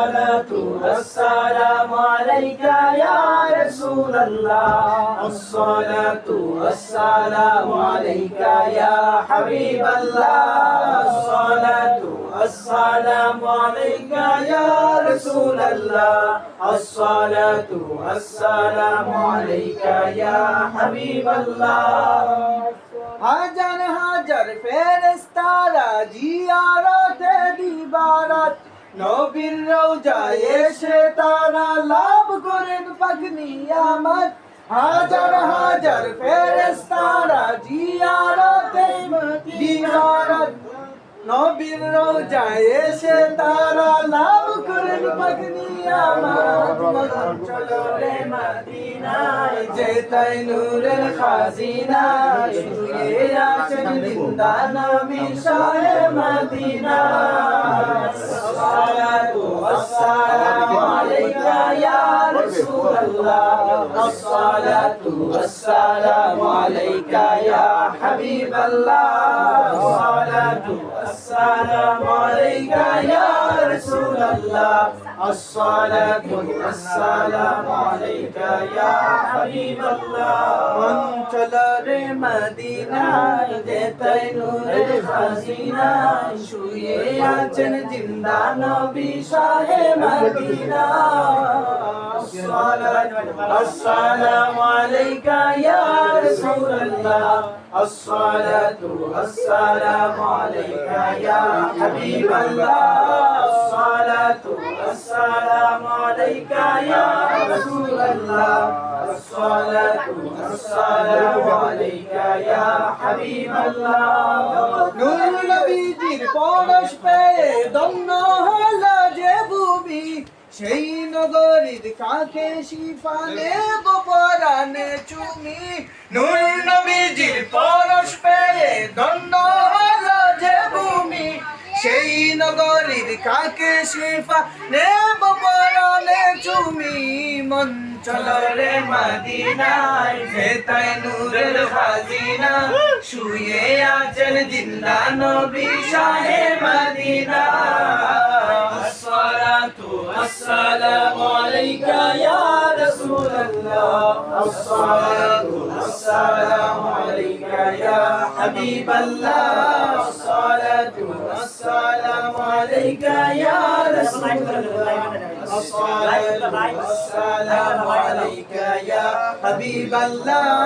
الصلاة والسلام عليك يا رسول الله الصلاة والسلام عليك يا حبيب الله الصلاة والسلام عليك يا رسول الله الصلاة والسلام عليك يا حبيب الله হাজার হাজার ফেরেশতারা জিয়ারতে দিবারাত নবীর রওজায় এসে তারা লাভ করেন পাক নিয়ামত হাজার হাজার ফেরেশতারা জিয়ারতে দিবারাত নবীর রওজায় এসে তারা লাভ করেন পাক নিয়ামত চলো রে মদিনায় যেতাই নূরের খাজিনায় শুয়ে আছেন জিন্দা নবী শাহে মদিনা আসসালাতু ওয়াসসালামু আলাইকা ইয়া রাসূলুল্লাহ আসসালাতু ওয়াসসালামু আলাইকা ইয়া হাবিবাল্লাহ আসসালাতু والسلام عليك يا رسول الله الصلاة والسلام عليك يا حبيب الله من چلر مدینہ যেতাই নূরের খাজিনা শুয়ে আছেন জিন্দা নবী শাহে মদিনা السلام عليك يا رسول الله الصلاة والسلام عليك يا حبيب الله الصلاة والسلام عليك يا رسول الله الصلاة والسلام عليك يا حبيب الله নূর নবীজির পরশ পেয়ে দন্ন হলো যে ভূমি সেই নগরীর কাকে শিফা নেব পরাণে চুমি নূর নবীজির পরশ পেয়ে ধন্য হলো যে ভূমি সেই নগরীর কাকে শিফা নেব পরাণে চুমি মন চলো রে মদিনায় যেতাই নূরের খাজিনা শুয়ে আছেন জিন্দা নবী শাহে মদিনা السلام عليك يا رسول الله الصلاة والسلام عليك يا حبيب الله الصلاة والسلام عليك يا رسول الله الصلاة والسلام عليك يا حبيب الله